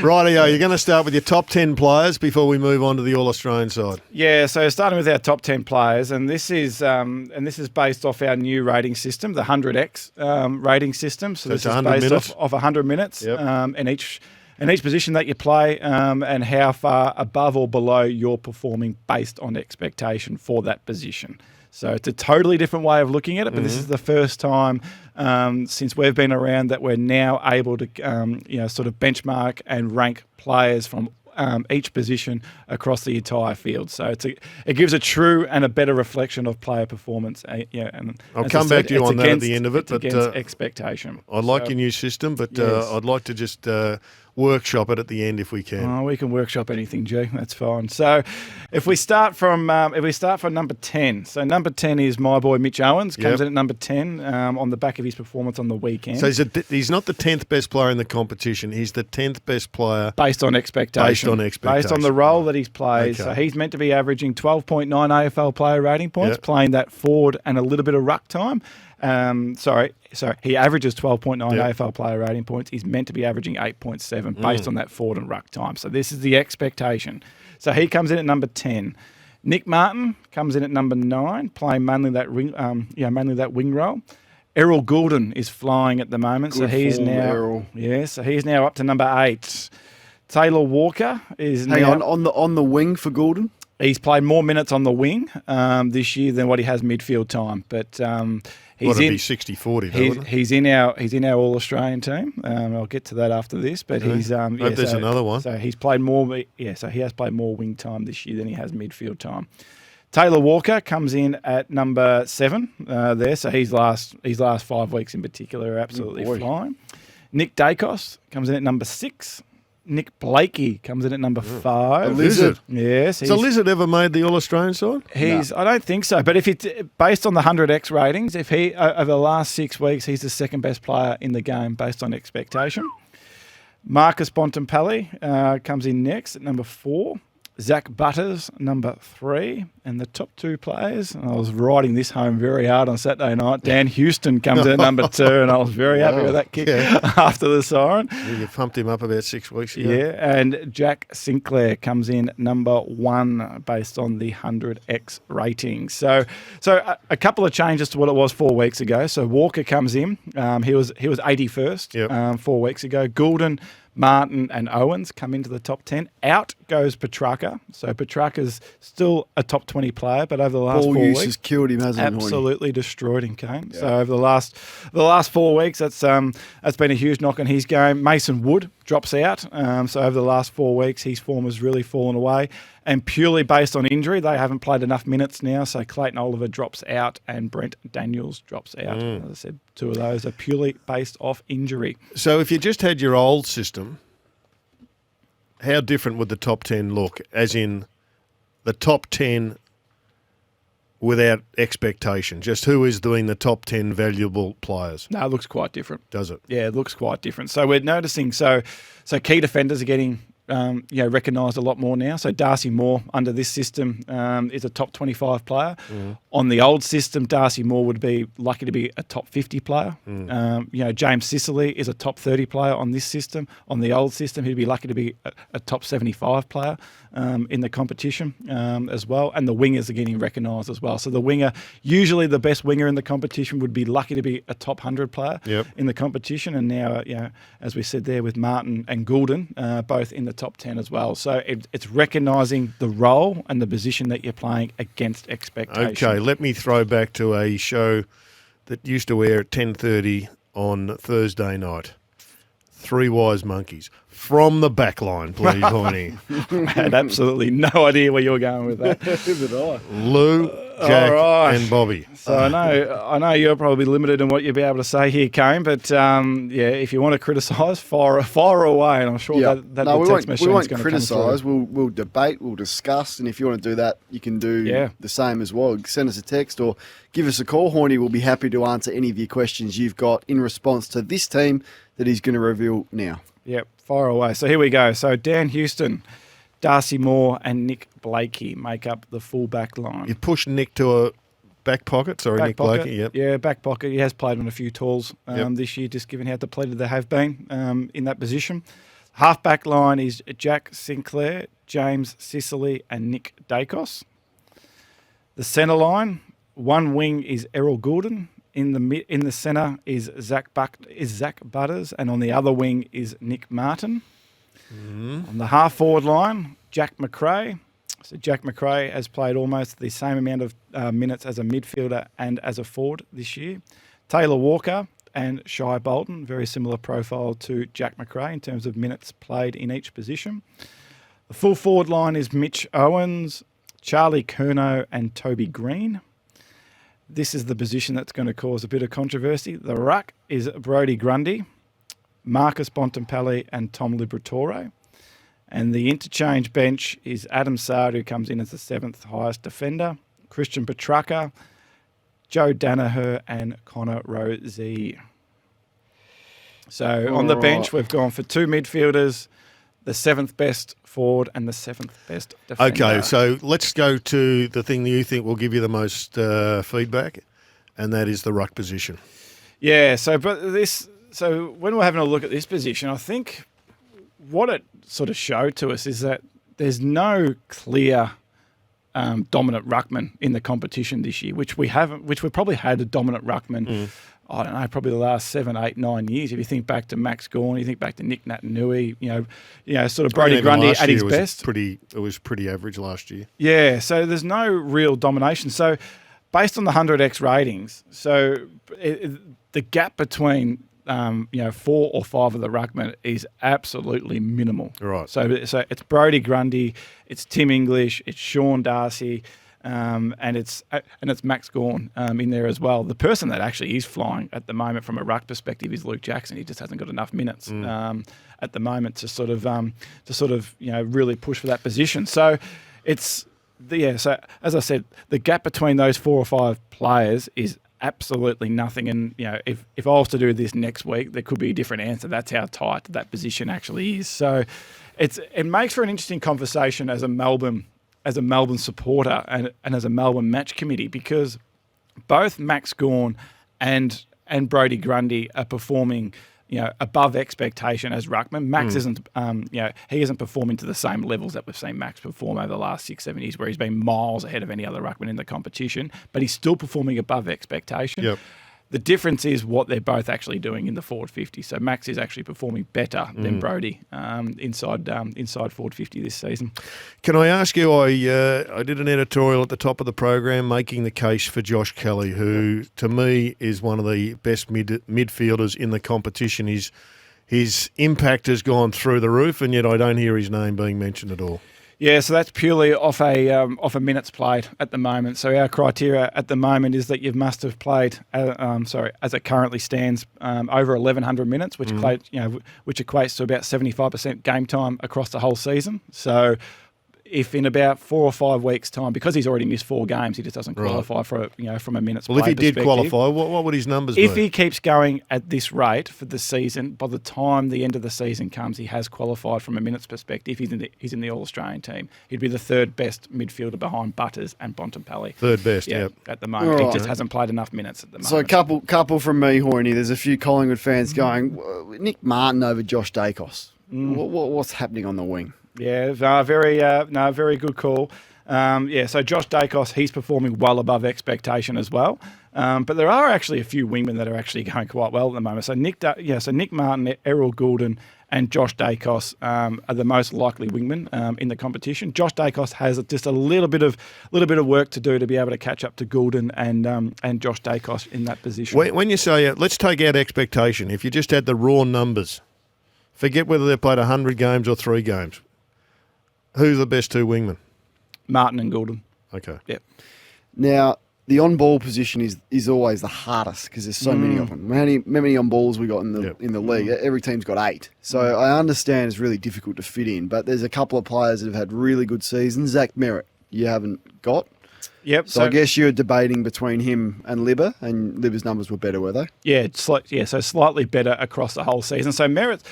Rightio, you're going to start with your top 10 players before we move on to the All-Australian side. Yeah, so starting with our top 10 players, and this is based off our new rating system, the 100X rating system. So this is based off 100 minutes, Yep. and each position that you play, and how far above or below you're performing based on expectation for that position. So it's a totally different way of looking at it, but this is the first time since we've been around that we're now able to, sort of benchmark and rank players from each position across the entire field. So it gives a true and a better reflection of player performance. And I'll come back to you on that at the end of it. But against expectation. I like your new system, but yes. I'd like to just workshop it at the end if we can. Oh, we can workshop anything, G. That's fine. So if we start from number 10. So number 10 is my boy Mitch Owens. Comes in at number 10 on the back of his performance on the weekend. So he's not the 10th best player in the competition. He's the 10th best player. Based on expectation. Based on the role that he's played. Okay. So he's meant to be averaging 12.9 AFL player rating points, playing that forward and a little bit of ruck time. He averages 12.9 AFL player rating points. He's meant to be averaging 8.7 based on that forward and ruck time. So this is the expectation. So he comes in at number 10. Nick Martin comes in at number 9, playing mainly that wing role. Errol Goulden is flying at the moment, so he's now up to number 8. Taylor Walker is on the wing for Goulden. He's played more minutes on the wing this year than what he has midfield time, but he's be 60-40. He's in our All-Australian team. I'll get to that after this, but he's there's another one. So he's played more. So he has played more wing time this year than he has midfield time. Taylor Walker comes in at number 7 there. So his last 5 weeks in particular are absolutely flying. Nick Dacos comes in at number 6. Nick Blakey comes in at number 5. A lizard. Yes. Has a lizard ever made the All-Australian side? I don't think so. But if it's based on the 100X ratings, if he over the last 6 weeks, he's the second best player in the game based on expectation. Marcus Bontempelli comes in next at number 4. Zach Butters, number 3. And the top 2 players, I was riding this home very hard on Saturday night. Dan Houston comes in at number 2, and I was very happy with that kick after the siren. You pumped him up about 6 weeks ago. Yeah, and Jack Sinclair comes in number 1 based on the 100X rating. So a couple of changes to what it was 4 weeks ago. So Walker comes in. He was 81st 4 weeks ago. Goulden, Martin and Owens come into the top 10. Out goes Petrarca. So Petrarca's still a top 20 player, but over the last 4 weeks, has killed him, hasn't it? Absolutely destroyed him, Kane. Yeah. So over the last 4 weeks, that's been a huge knock on his game. Mason Wood drops out. So over the last 4 weeks, his form has really fallen away. And purely based on injury, they haven't played enough minutes now. So Clayton Oliver drops out and Brent Daniels drops out. As I said, 2 of those are purely based off injury. So if you just had your old system, how different would the top 10 look? As in the top 10 without expectation? Just who is doing the top 10 valuable players? No, it looks quite different. Does it? Yeah, it looks quite different. So we're noticing, so key defenders are getting recognised a lot more now. So Darcy Moore under this system is a top 25 player. On the old system, Darcy Moore would be lucky to be a top 50 player. James Sicily is a top 30 player on this system. On the old system, he'd be lucky to be a top 75 player in the competition as well. And the wingers are getting recognised as well. So the winger, usually the best winger in the competition, would be lucky to be a top 100 player in the competition. And now, as we said there with Martin and Goulden, both in the top 10 as well. So it's recognising the role and the position that you're playing against expectation. Okay, let me throw back to a show that used to air at 10:30 on Thursday night. 3 Wise Monkeys. From the back line, please, Hoyney. I had absolutely no idea where you were going with that. Who did I? Lou, Jack and Bobby. So I know you're probably limited in what you'll be able to say here, Kane, but if you want to criticise, fire away, and I'm sure that the text machine is going to criticise. We'll debate, we'll discuss, and if you want to do that, you can do the same as well. Send us a text or give us a call. Hoyney will be happy to answer any of your questions you've got in response to this team that he's going to reveal now. Yep, fire away. So here we go. So Dan Houston, Darcy Moore and Nick Blakey make up the full back line. You push Nick to a back pocket? Sorry, Nick Blakey, yep. Yeah, back pocket. He has played on a few tours this year, just given how depleted they have been in that position. Half-back line is Jack Sinclair, James Sicily and Nick Dacos. The centre line, one wing is Errol Goulden. In the centre is Zach Butters, and on the other wing is Nick Martin. On the half-forward line, Jack McRae. So Jack McRae has played almost the same amount of minutes as a midfielder and as a forward this year. Taylor Walker and Shai Bolton, very similar profile to Jack McRae in terms of minutes played in each position. The full forward line is Mitch Owens, Charlie Curnow and Toby Green. This is the position that's going to cause a bit of controversy. The ruck is Brodie Grundy, Marcus Bontempelli and Tom Liberatore. And the interchange bench is Adam Sard, who comes in as the 7th highest defender, Christian Petracca, Joe Danaher and Connor Rozee. So on the bench, we've gone for 2 midfielders, the 7th best forward and the 7th best defender. Okay, so let's go to the thing that you think will give you the most feedback, and that is the ruck position. Yeah, so when we're having a look at this position, I think what it sort of showed to us is that there's no clear dominant ruckman in the competition this year, which we probably had a dominant ruckman. I don't know, probably the last 7, 8, 9 years. If you think back to Max Gawn, you think back to Nick Natanui, sort of Brodie Grundy at his best. It was pretty average last year. Yeah, so there's no real domination. So based on the 100x ratings, the gap between 4 or 5 of the ruckmen is absolutely minimal. Right. So it's Brodie Grundy, it's Tim English, it's Sean Darcy. And it's Max Gawn in there as well. The person that actually is flying at the moment from a ruck perspective is Luke Jackson. He just hasn't got enough minutes at the moment to really push for that position. So so as I said, the gap between those 4 or 5 players is absolutely nothing. And if I was to do this next week, there could be a different answer. That's how tight that position actually is. So it makes for an interesting conversation as a Melbourne supporter and as a Melbourne match committee, because both Max Gawn and Brodie Grundy are performing, above expectation as ruckman. Max isn't, he isn't performing to the same levels that we've seen Max perform over the last 6-7 years, where he's been miles ahead of any other ruckman in the competition, but he's still performing above expectation. Yep. The difference is what they're both actually doing in the forward 50. So Max is actually performing better than Brodie inside forward 50 this season. Can I ask you, I did an editorial at the top of the program making the case for Josh Kelly, who to me is one of the best midfielders in the competition. His impact has gone through the roof, and yet I don't hear his name being mentioned at all. Yeah, so that's purely off a minutes played at the moment. So our criteria at the moment is that you must have played, as it currently stands, over 1,100 minutes, which equates to about 75% game time across the whole season. So if in about 4 or 5 weeks' time, because he's already missed 4 games, he just doesn't qualify for from a minutes play perspective. Well, if he did qualify, what would his numbers be? If he keeps going at this rate for the season, by the time the end of the season comes, he has qualified from a minutes perspective. He's in the All-Australian team. He'd be the 3rd best midfielder behind Butters and Bontempelli. 3rd best, yep. At the moment. Right. He just hasn't played enough minutes at the moment. So a couple from me, Hoyney. There's a few Collingwood fans going, Nick Martin over Josh Dacos. What's happening on the wing? Yeah, very good call. So Josh Dacos, he's performing well above expectation as well. But there are actually a few wingmen that are actually going quite well at the moment. So Nick Martin, Errol Goulden, and Josh Dacos are the most likely wingmen in the competition. Josh Dacos has just a little bit of work to do to be able to catch up to Goulden and Josh Dacos in that position. When you say let's take out expectation, if you just had the raw numbers, forget whether they've played 100 games or 3 games. Who's the best 2 wingmen? Martin and Goulden. Okay. Yep. Now, the on-ball position is always the hardest because there's so many of them. How many on-balls we got in the league? Every team's got 8. So I understand it's really difficult to fit in, but there's a couple of players that have had really good seasons. Zach Merritt, you haven't got. Yep. So I guess you're debating between him and Libba, and Libba's numbers were better, were they? Yeah, so slightly better across the whole season. So Merritt,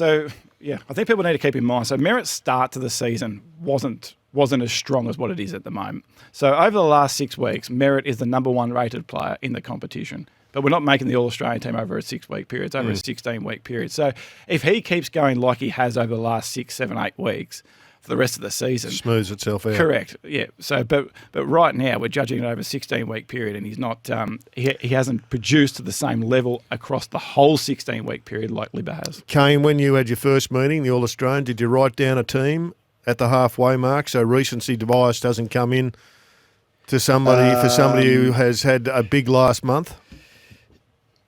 I think people need to keep in mind. So Merritt's start to the season wasn't as strong as what it is at the moment. So over the last 6 weeks, Merritt is the number 1 rated player in the competition. But we're not making the All-Australian team over a 6-week period. It's over a 16-week period. So if he keeps going like he has over the last 6, 7, 8 weeks for the rest of the season, smooths itself out. Correct. Yeah. So, but right now we're judging it over a 16-week period, and he's not. He hasn't produced to the same level across the whole 16-week period like Libba has. Kane, when you had your first meeting, the All-Australian, did you write down a team at the halfway mark so recency bias doesn't come in to somebody for somebody who has had a big last month?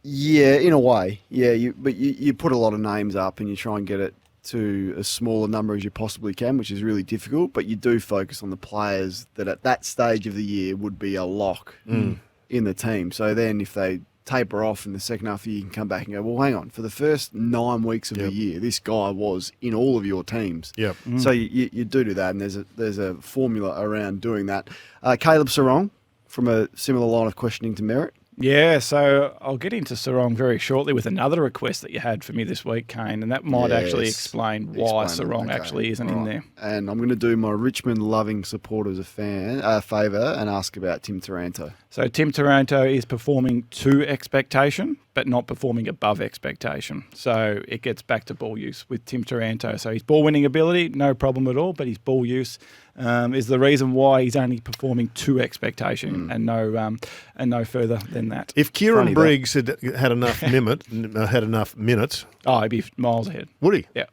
Yeah, in a way. Yeah, but you put a lot of names up and you try and get it to as small a number as you possibly can, which is really difficult, but you do focus on the players that at that stage of the year would be a lock in the team. So then if they taper off in the second half of the year, you can come back and go, well, hang on, for the first 9 weeks of the year, this guy was in all of your teams. Yep. So you do that, and there's a formula around doing that. Caleb Sarong, from a similar line of questioning to Merritt. Yeah, so I'll get into Sarong very shortly with another request that you had for me this week, Kane, and that might actually explain why Sarong actually isn't in there. And I'm going to do my Richmond-loving supporters a favour and ask about Tim Taranto. So Tim Taranto is performing to expectation, but not performing above expectation. So it gets back to ball use with Tim Taranto. So his ball winning ability, no problem at all, but his ball use is the reason why he's only performing to expectation and no further than that. If Kieran Briggs had enough minutes, he'd be miles ahead. Would he? Yeah.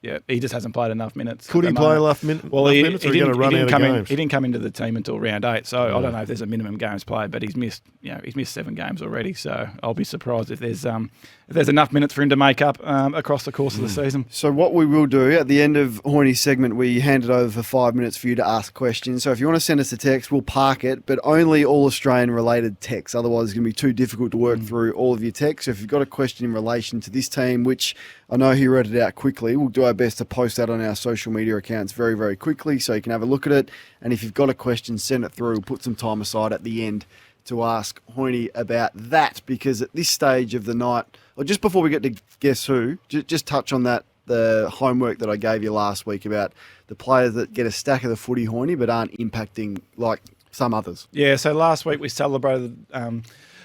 Yeah, he just hasn't played enough minutes. Could he play enough minutes? Well, he didn't come into the team until round 8, so I don't know if there's a minimum games played, but he's missed 7 games already. So I'll be surprised if there's enough minutes for him to make up across the course of the season. So what we will do at the end of Hoyney's segment, we hand it over for 5 minutes for you to ask questions. So if you want to send us a text, we'll park it, but only all Australian related texts. Otherwise, it's going to be too difficult to work through all of your texts. So if you've got a question in relation to this team, which I know he read it out quickly, we'll do our best to post that on our social media accounts very, very quickly so you can have a look at it. And if you've got a question, send it through. We'll put some time aside at the end to ask Hoyney about that, because at this stage of the night, or just before we get to Guess Who, just touch on that, the homework that I gave you last week about the players that get a stack of the footy, Hoyney, but aren't impacting like some others. Yeah, so last week we celebrated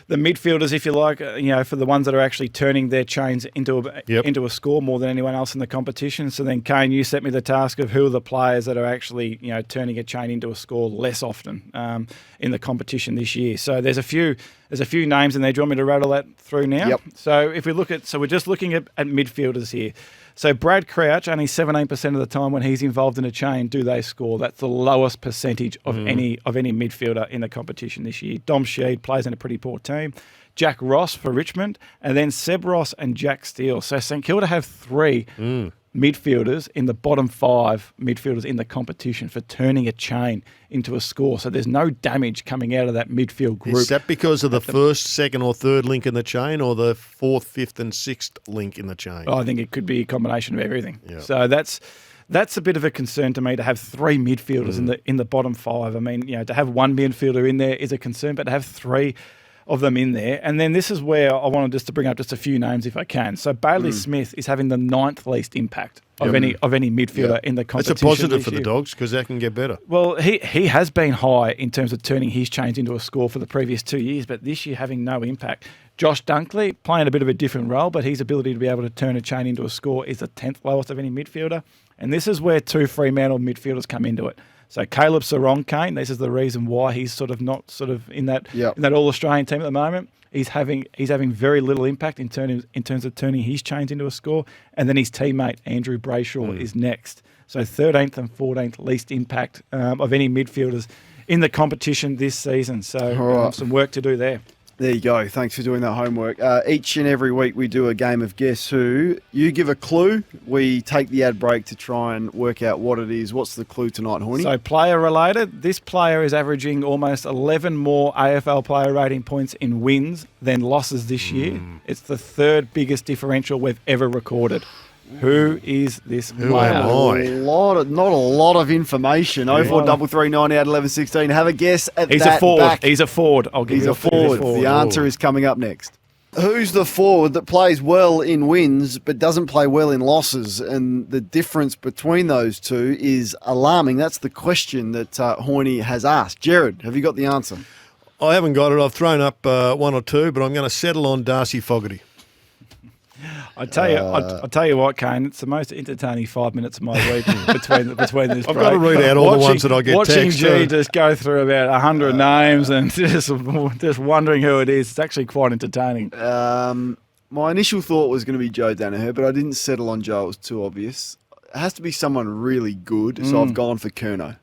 the midfielders, if you like, for the ones that are actually turning their chains into a score more than anyone else in the competition. So then, Kane, you set me the task of who are the players that are actually turning a chain into a score less often in the competition this year. So there's a few names in there. Do you want me to rattle that through now? Yep. So if we we're just looking at midfielders here. So Brad Crouch, only 17% of the time when he's involved in a chain do they score. That's the lowest percentage of any midfielder in the competition this year. Dom Sheed plays in a pretty poor team. Jack Ross for Richmond, and then Seb Ross and Jack Steele. So St Kilda have 3 midfielders in the bottom 5 midfielders in the competition for turning a chain into a score. So there's no damage coming out of that midfield group. Is that because of the first, second or third link in the chain, or the 4th, 5th and 6th link in the chain? I think it could be a combination of everything. Yep. So that's a bit of a concern to me, to have 3 midfielders in the bottom 5. I mean, to have 1 midfielder in there is a concern, but to have 3 of them in there. And then this is where I wanted just to bring up just a few names if I can. So Bailey Smith is having the 9th least impact of any midfielder in the competition. That's a positive for the Dogs, because that can get better. Well, he has been high in terms of turning his chains into a score for the previous 2 years, but this year having no impact. Josh Dunkley playing a bit of a different role, but his ability to be able to turn a chain into a score is the 10th lowest of any midfielder. And this is where 2 Fremantle midfielders come into it. So Caleb Sarong, Kane, this is the reason why he's not in that All-Australian team at the moment. He's having very little impact in terms of turning his chains into a score. And then his teammate, Andrew Brayshaw, is next. So 13th and 14th least impact of any midfielders in the competition this season. So some work to do there. There you go. Thanks for doing that homework. Each and every week we do a game of Guess Who. You give a clue. We take the ad break to try and work out what it is. What's the clue tonight, Hoyney? So player related. This player is averaging almost 11 more AFL player rating points in wins than losses this year. It's the 3rd biggest differential we've ever recorded. Who is this player? Who am I? Not a lot of information. 0433 90 out 1116. Have a guess at He's that. A forward. Back. He's a forward. I'll give He's you a forward. The answer is coming up next. Who's the forward that plays well in wins but doesn't play well in losses? And the difference between those two is alarming. That's the question that Hoyney has asked. Gerard, have you got the answer? I haven't got it. I've thrown up one or two, but I'm going to settle on Darcy Fogarty. I tell you what, Kane. It's the most entertaining 5 minutes of my week between this. I've got to read out all the ones that I get watching text. G just go through about 100 names and just wondering who it is. It's actually quite entertaining. My initial thought was going to be Joe Danaher, but I didn't settle on Joe. It was too obvious. It has to be someone really good, so I've gone for Curnow.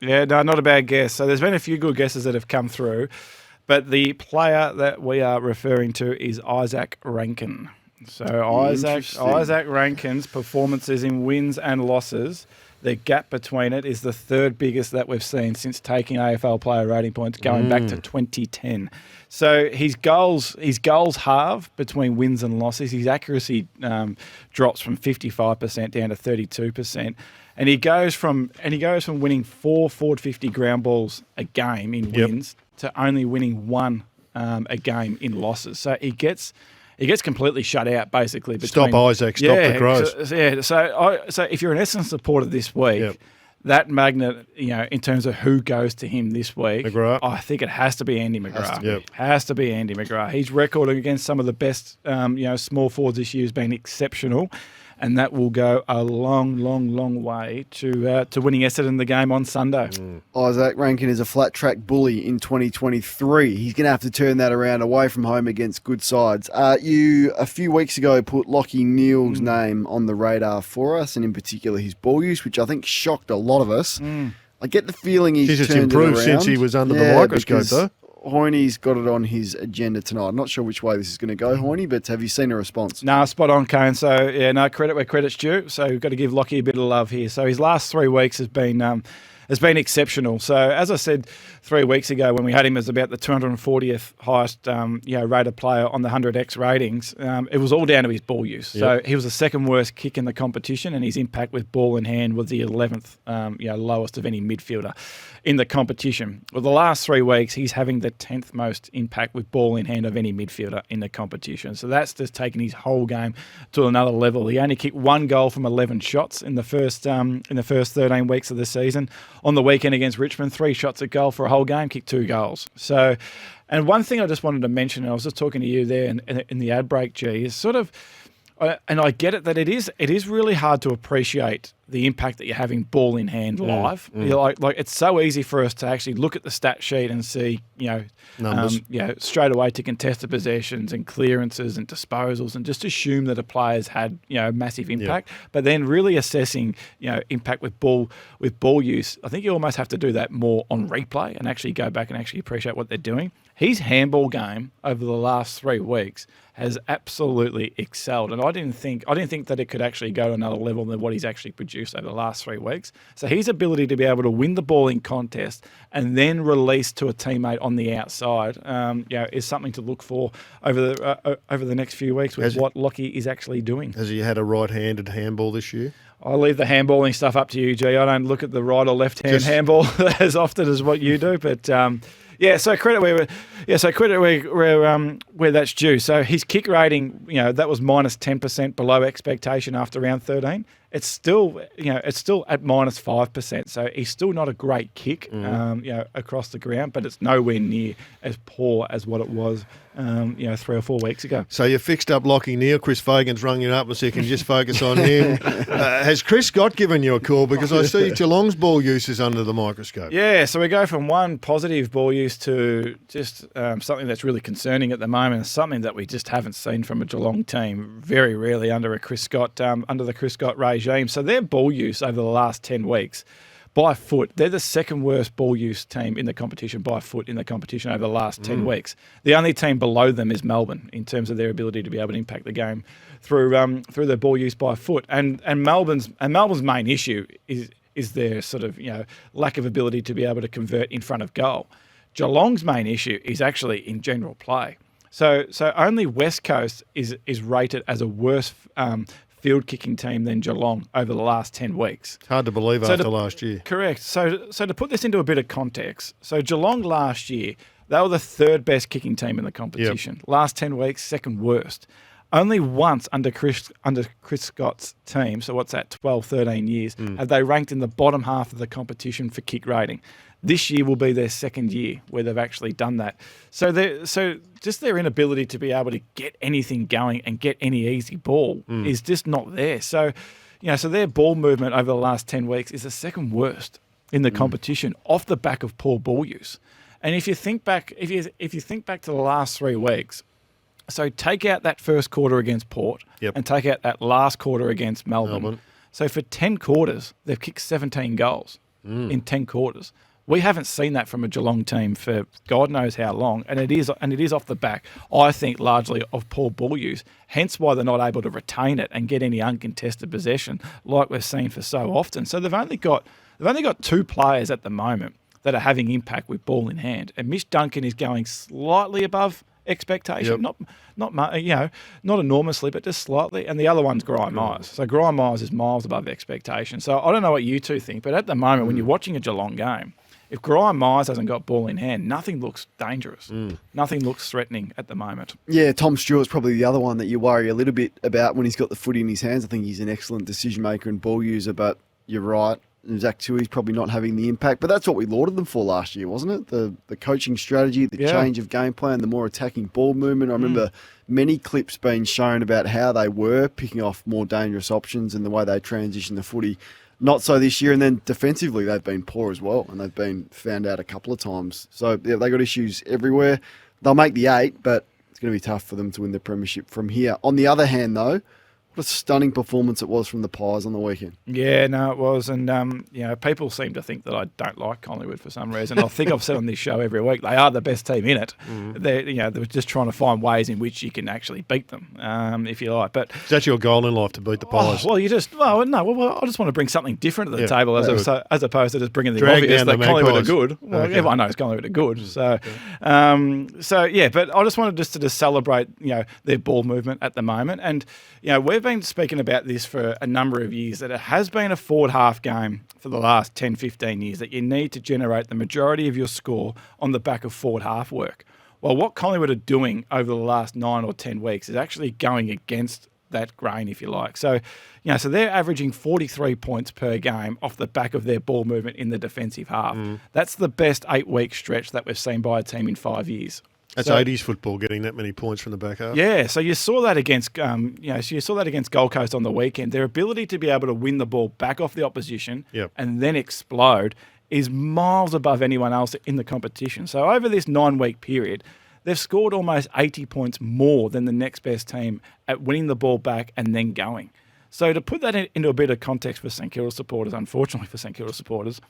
Yeah, no, not a bad guess. So there's been a few good guesses that have come through, but the player that we are referring to is Isaac Rankin. So Isaac Rankin's performances in wins and losses, the gap between it is the third biggest that we've seen since taking AFL player rating points going back to 2010. So his goals halve between wins and losses. His accuracy drops from 55% down to 32%. And he goes from winning 4 forward 50 ground balls a game in wins to only winning one a game in losses. So he gets completely shut out, basically. Stop Isaac, stop the Crows. So if you're an Essendon supporter this week, that magnet, in terms of who goes to him this week, McGrath. I think it has to be Andy McGrath. Has to be Andy McGrath. His record against some of the best, small forwards this year has been exceptional. And that will go a long, long, long way to winning Essendon the game on Sunday. Isaac Rankin is a flat track bully in 2023. He's going to have to turn that around away from home against good sides. You, a few weeks ago, put Lachie Neale's name on the radar for us, and in particular his ball use, which I think shocked a lot of us. I get the feeling he's just turned improved it around. since he was under the microscope, though. Hoyney's got it on his agenda tonight. I'm not sure which way this is going to go, Hoyney, but have you seen a response? No, spot on, Kane. So, credit where credit's due. So, we've got to give Lachie a bit of love here. So, his last 3 weeks has been exceptional. So, as I said 3 weeks ago when we had him as about the 240th highest rated player on the 100X ratings, it was all down to his ball use. So, he was the second worst kick in the competition, and his impact with ball in hand was the 11th lowest of any midfielder in the competition. Well, the last 3 weeks, he's having the 10th most impact with ball in hand of any midfielder in the competition. So that's just taken his whole game to another level. He only kicked 1 goal from 11 shots in the first 13 weeks of the season. On the weekend against Richmond, 3 shots at goal for a whole game, kicked 2 goals. So, and one thing I just wanted to mention, and I was just talking to you there in the ad break, G, is sort of, and I get it that it is really hard to appreciate the impact that you're having ball in hand live. Like it's so easy for us to actually look at the stat sheet and see, numbers. Straight away to contested possessions and clearances and disposals and just assume that a player's had, massive impact. But then really assessing, impact with ball use, I think you almost have to do that more on replay and actually go back and actually appreciate what they're doing. His handball game over the last 3 weeks has absolutely excelled, and I didn't think that it could actually go to another level than what he's actually produced over the last 3 weeks. So his ability to be able to win the ball in contest and then release to a teammate on the outside, is something to look for over the next few weeks with what Lachie is actually doing. Has he had a right-handed handball this year? I leave the handballing stuff up to you, G. I don't look at the right or left-hand handball as often as what you do, but. So credit where that's due. So his kick rating, that was minus 10% below expectation after round 13. It's still at minus 5%. So he's still not a great kick, across the ground, but it's nowhere near as poor as what it was, 3 or 4 weeks ago. So you fixed up Lachie Neale. Chris Fagan's rung you up and said, can you just focus on him? Has Chris Scott given you a call? Because I see Geelong's ball use is under the microscope. Yeah, so we go from one positive ball use to just something that's really concerning at the moment, and something that we just haven't seen from a Geelong team very rarely under the Chris Scott regime. So their ball use over the last 10 weeks by foot, they're the second worst ball use team in the competition by foot in the competition over the last 10 weeks. The only team below them is Melbourne in terms of their ability to be able to impact the game through their ball use by foot. And Melbourne's main issue is their sort of lack of ability to be able to convert in front of goal. Geelong's main issue is actually in general play. So only West Coast is rated as a worse field kicking team than Geelong over the last 10 weeks. It's hard to believe after last year. Correct. So to put this into a bit of context, so Geelong last year, they were the third best kicking team in the competition. Last 10 weeks, second worst. Only once under Chris Scott's team, so what's that, 12, 13 years, have they ranked in the bottom half of the competition for kick rating. This year will be their second year where they've actually done that. So just their inability to be able to get anything going and get any easy ball is just not there. So, so their ball movement over the last 10 weeks is the second worst in the competition off the back of poor ball use. And if you think back, if you think back to the last 3 weeks, so take out that first quarter against Port and take out that last quarter against Melbourne. So for 10 quarters, they've kicked 17 goals in 10 quarters. We haven't seen that from a Geelong team for God knows how long, and it is off the back, I think, largely of poor ball use. Hence why they're not able to retain it and get any uncontested possession like we've seen for so often. So they've only got 2 players at the moment that are having impact with ball in hand, and Mitch Duncan is going slightly above expectation, not enormously, but just slightly. And the other one's Grime Myers. So Grime Myers is miles above expectation. So I don't know what you two think, but at the moment, when you're watching a Geelong game, if Grime Myers hasn't got ball in hand, nothing looks dangerous. Nothing looks threatening at the moment. Yeah, Tom Stewart's probably the other one that you worry a little bit about when he's got the footy in his hands. I think he's an excellent decision maker and ball user, but you're right. Zach Tui's probably not having the impact, but that's what we lauded them for last year, wasn't it? The coaching strategy, the change of game plan, the more attacking ball movement. I remember many clips being shown about how they were picking off more dangerous options and the way they transitioned the footy. Not so this year, and then defensively they've been poor as well, and they've been found out a couple of times. So they got issues everywhere. They'll make the 8, but it's going to be tough for them to win the premiership from here. On the other hand, though, what a stunning performance it was from the Pies on the weekend. Yeah, no, it was. And, people seem to think that I don't like Collingwood for some reason. I think I've said on this show every week, they are the best team in it. They're just trying to find ways in which you can actually beat them, if you like. But is that your goal in life, to beat the Pies? I just want to bring something different to the table as opposed to just bringing the obvious that Collingwood are good. Well, everyone knows Collingwood are good. So, but I just wanted to celebrate, their ball movement at the moment. And, we've been speaking about this for a number of years, that it has been a forward half game for the last 10, 15 years, that you need to generate the majority of your score on the back of forward half work. Well, what Collingwood are doing over the last 9 or 10 weeks is actually going against that grain, if you like. So, so they're averaging 43 points per game off the back of their ball movement in the defensive half. That's the best 8-week stretch that we've seen by a team in 5 years. That's 80s football, getting that many points from the back half. Yeah, so you saw that against, Gold Coast on the weekend. Their ability to be able to win the ball back off the opposition and then explode is miles above anyone else in the competition. So over this 9-week period, they've scored almost 80 points more than the next best team at winning the ball back and then going. So to put that into a bit of context for St Kilda supporters, unfortunately for St Kilda supporters,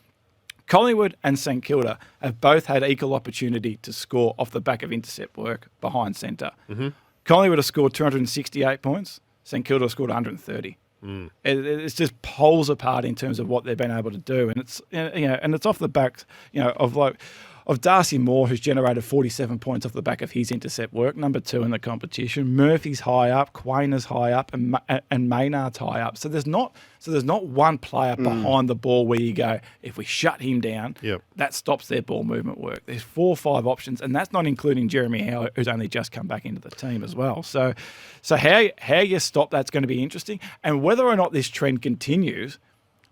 Collingwood and St Kilda have both had equal opportunity to score off the back of intercept work behind centre. Collingwood have scored 268 points. St Kilda have scored 130. It's just poles apart in terms of what they've been able to do, and it's off the back, of Darcy Moore, who's generated 47 points off the back of his intercept work, number 2 in the competition. Murphy's high up, Quain is high up, and Maynard's high up. So there's not one player behind the ball where you go, if we shut him down, that stops their ball movement work. There's 4 or 5 options, and that's not including Jeremy Howe, who's only just come back into the team as well. So how you stop that's going to be interesting, and whether or not this trend continues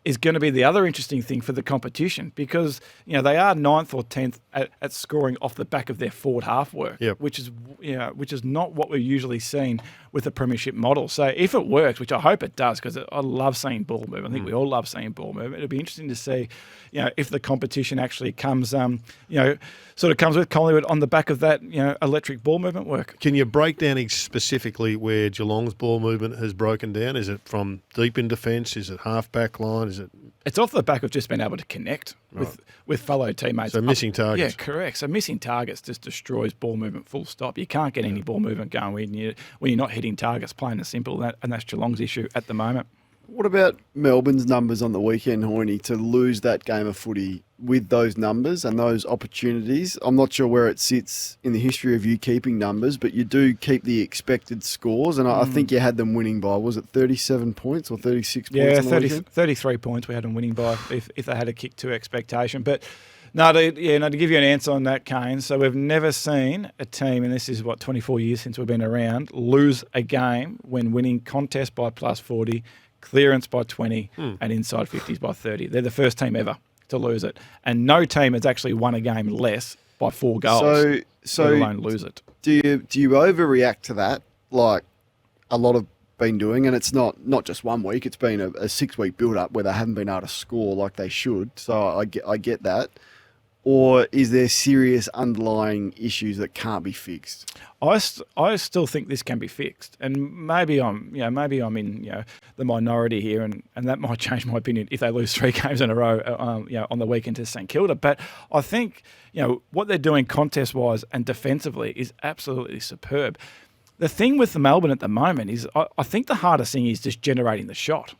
is going to be the other interesting thing for the competition, because they are 9th or 10th at scoring off the back of their forward half work, which is not what we're usually seeing with the premiership model. So if it works, which I hope it does, because I love seeing ball movement. I think we all love seeing ball movement. It'll be interesting to see, if the competition actually comes, sort of comes with Collingwood on the back of that, electric ball movement work. Can you break down specifically where Geelong's ball movement has broken down? Is it from deep in defence? Is it half back line? It's off the back of just being able to connect with fellow teammates. So missing targets. Yeah, correct. So missing targets just destroys ball movement full stop. You can't get any ball movement going when you're not hitting targets, plain and simple, and that's Geelong's issue at the moment. What about Melbourne's numbers on the weekend, Hoyney, to lose that game of footy with those numbers and those opportunities? I'm not sure where it sits in the history of you keeping numbers, but you do keep the expected scores, and I think you had them winning by, was it 37 points or 36 points? Yeah, 33 points we had them winning by if they had a kick to expectation. But To give you an answer on that, Kane. So we've never seen a team, and this is 24 years since we've been around, lose a game when winning contest by plus 40, clearance by 20, and inside 50s by 30. They're the first team ever to lose it, and no team has actually won a game less by 4 goals. So let alone lose it. Do you overreact to that, like a lot of been doing? And it's not just 1 week; it's been a 6-week build-up where they haven't been able to score like they should. So I get that. Or is there serious underlying issues that can't be fixed? I still think this can be fixed, and maybe I'm in the minority here, and that might change my opinion if they lose 3 games in a row, on the weekend to St Kilda. But I think what they're doing contest-wise and defensively is absolutely superb. The thing with the Melbourne at the moment is I think the hardest thing is just generating the shot.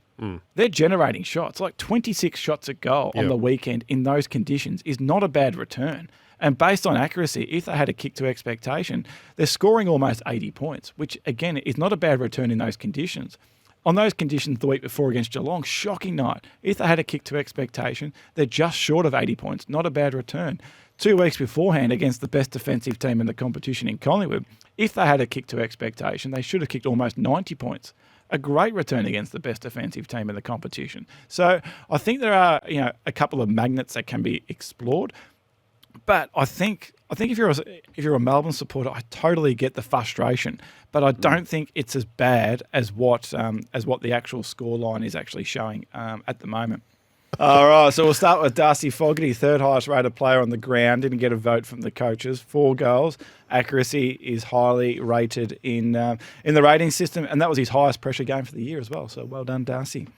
They're generating shots. Like 26 shots a goal on the weekend in those conditions is not a bad return. And based on accuracy, if they had a kick to expectation, they're scoring almost 80 points, which, again, is not a bad return in those conditions. On those conditions the week before against Geelong, shocking night. If they had a kick to expectation, they're just short of 80 points. Not a bad return. 2 weeks beforehand against the best defensive team in the competition in Collingwood, if they had a kick to expectation, they should have kicked almost 90 points. A great return against the best defensive team in the competition. So I think there are a couple of magnets that can be explored. But I think if you're a Melbourne supporter, I totally get the frustration. But I don't think it's as bad as what the actual scoreline is actually showing at the moment. All right, so we'll start with Darcy Fogarty, third highest rated player on the ground. Didn't get a vote from the coaches. 4 goals. Accuracy is highly rated in the rating system, and that was his highest pressure game for the year as well. So well done, Darcy.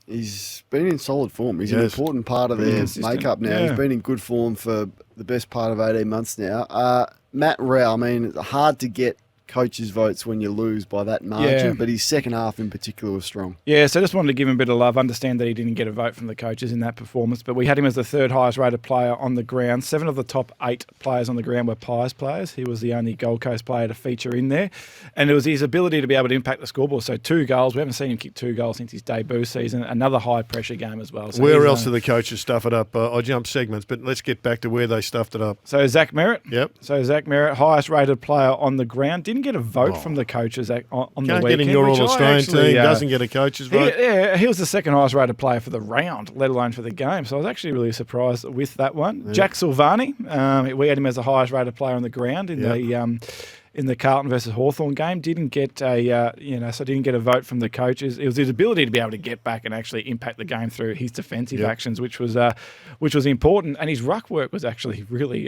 He's been in solid form. He's an important part of their makeup now. Yeah. He's been in good form for the best part of 18 months now. Matt Rowell, it's hard to get coaches' votes when you lose by that margin, but his second half in particular was strong. Yeah, so just wanted to give him a bit of love. Understand that he didn't get a vote from the coaches in that performance, but we had him as the third highest rated player on the ground. 7 of the top 8 players on the ground were Pies players. He was the only Gold Coast player to feature in there, and it was his ability to be able to impact the scoreboard. So 2 goals. We haven't seen him kick 2 goals since his debut season. Another high pressure game as well. So where else do the coaches stuff it up? I jumped segments, but let's get back to where they stuffed it up. So Zach Merritt. Yep. So Zach Merritt, highest rated player on the ground. Didn't get a vote from the coaches on the weekend. Can't get in your All-Australian team, doesn't get a coach's vote. He was the second highest rated player for the round, let alone for the game. So I was actually really surprised with that one. Yeah. Jack Silvani, we had him as the highest rated player on the ground in the Carlton versus Hawthorn game. Didn't get didn't get a vote from the coaches. It was his ability to be able to get back and actually impact the game through his defensive actions, which was important. And his ruck work was actually really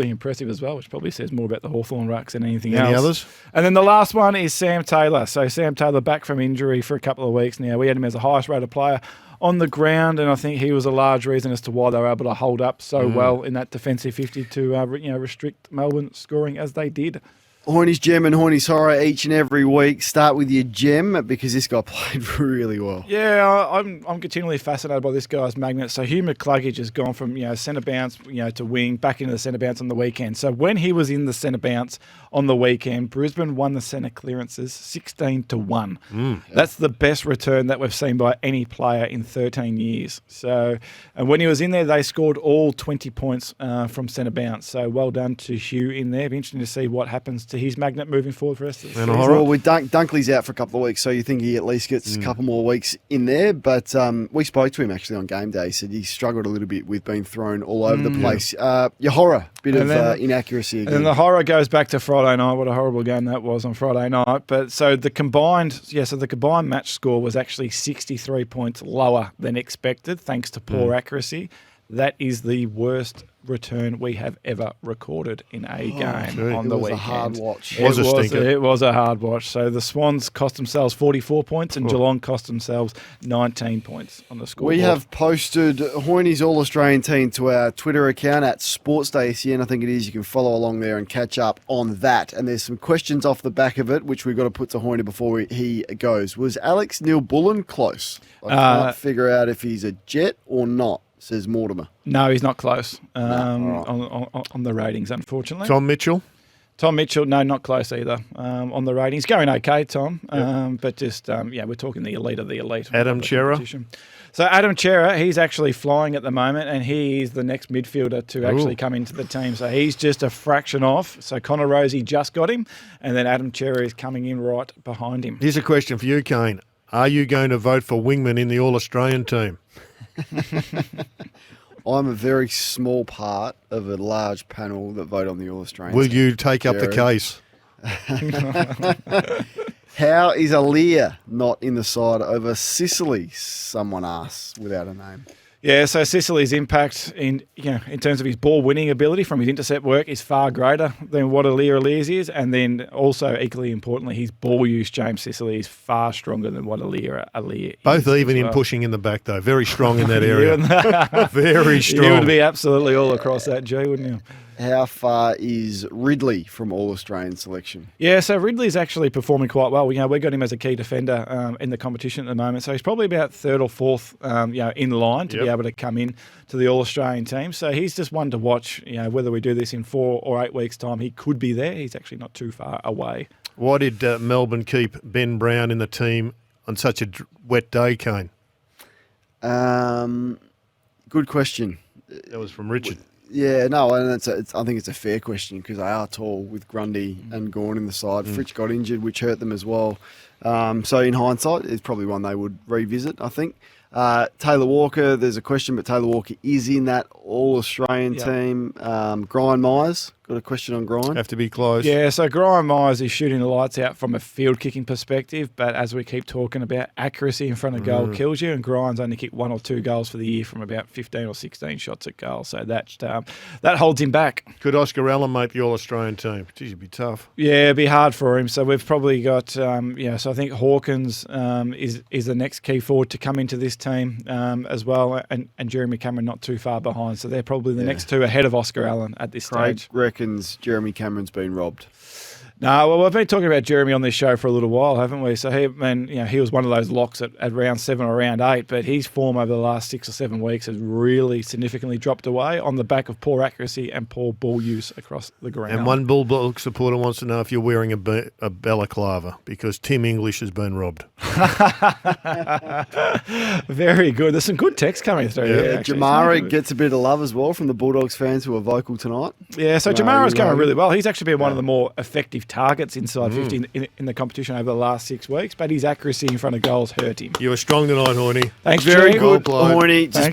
impressive as well, which probably says more about the Hawthorn rucks than anything else. Any others? And then the last one is Sam Taylor. So Sam Taylor back from injury for a couple of weeks now. We had him as the highest rated player on the ground, and I think he was a large reason as to why they were able to hold up so well in that defensive 50 to restrict Melbourne scoring as they did. Hoyney's gem and Hoyney's horror each and every week. Start with your gem because this guy played really well. Yeah, I'm continually fascinated by this guy's magnet. So Hugh McCluggage has gone from centre bounce to wing back into the centre bounce on the weekend. So when he was in the centre bounce on the weekend, Brisbane won the centre clearances 16-1. That's the best return that we've seen by any player in 13 years. So, and when he was in there, they scored all 20 points from centre bounce. So well done to Hugh in there. It'll be interesting to see what happens to his magnet moving forward for the rest of the season. Well, with Dunkley's out for a couple of weeks, so you think he at least gets a couple more weeks in there. But we spoke to him actually on game day. He said he struggled a little bit with being thrown all over the place. Your horror, bit of inaccuracy again. And the horror goes back to Friday night. What a horrible game that was on Friday night. But so the combined match score was actually 63 points lower than expected, thanks to poor accuracy. That is the worst return we have ever recorded in a game on the weekend. It was a hard watch. It was a hard watch. So the Swans cost themselves 44 points and Geelong cost themselves 19 points on the scoreboard. We have posted Hoyney's All-Australian team to our Twitter account at SportsDaySN, I think it is. You can follow along there and catch up on that. And there's some questions off the back of it, which we've got to put to Hoyney before he goes. Was Alex Neil-Bullen close? I can't figure out if he's a Jet or not, says Mortimer. No, he's not close on the ratings, unfortunately. Tom Mitchell? Tom Mitchell, no, not close either on the ratings. Going okay, Tom, but just, we're talking the elite of the elite. Adam Chera? So Adam Chera, he's actually flying at the moment, and he is the next midfielder to actually come into the team. So he's just a fraction off. So Connor Rosie just got him, and then Adam Chera is coming in right behind him. Here's a question for you, Kane. Are you going to vote for Wingman in the All-Australian team? I'm a very small part of a large panel that vote on the All-Australian Will team. you take up the case? How is Aaliyah not in the side over Sicily? Someone asks without a name. Yeah, so Sicily's impact in terms of his ball winning ability from his intercept work is far greater than what Aaliyah's is, and then also equally importantly, his ball use, James Sicily, is far stronger than what Aaliyah is. Both even in pushing in the back though, very strong in that area. Very strong. You would be absolutely all across that, G, wouldn't you? How far is Ridley from All-Australian selection? Yeah, so Ridley's actually performing quite well. We got him as a key defender in the competition at the moment. So he's probably about third or fourth, in line to be able to come in to the All-Australian team. So he's just one to watch. Whether we do this in 4 or 8 weeks' time, he could be there. He's actually not too far away. Why did Melbourne keep Ben Brown in the team on such a wet day, Kane? Good question. That was from Richard. Yeah, no, and I think it's a fair question because they are tall with Grundy and Gawn in the side. Fritsch got injured, which hurt them as well. So in hindsight, it's probably one they would revisit, I think. Taylor Walker, there's a question, but Taylor Walker is in that All-Australian team. Brian Myers, got a question on Grind? Have to be close. Yeah, so Brian Myers is shooting the lights out from a field kicking perspective, but as we keep talking about, accuracy in front of goal kills you, and Grind's only kicked 1 or 2 goals for the year from about 15 or 16 shots at goal, so that holds him back. Could Oscar Allen make the All-Australian team? Geez, it'd be tough. Yeah, it'd be hard for him. So we've probably got, so I think Hawkins is the next key forward to come into this team as well, and Jeremy Cameron not too far behind. So they're probably the next 2 ahead of Oscar Allen at this stage. Reckons Jeremy Cameron's been robbed. No, well, we've been talking about Jeremy on this show for a little while, haven't we? So he was one of those locks at round 7 or round 8, but his form over the last 6 or 7 weeks has really significantly dropped away on the back of poor accuracy and poor ball use across the ground. And one Bulldog supporter wants to know if you're wearing a balaclava because Tim English has been robbed. Very good. There's some good text coming through. Yeah, Jamara gets a bit of love as well from the Bulldogs fans who are vocal tonight. Yeah, so Jamara's going really well. He's actually been one of the more effective targets inside 50 in the competition over the last 6 weeks, but his accuracy in front of goals hurt him. You were strong tonight, Hoyney. Thanks, Very Jerry. good, Hoyney. Just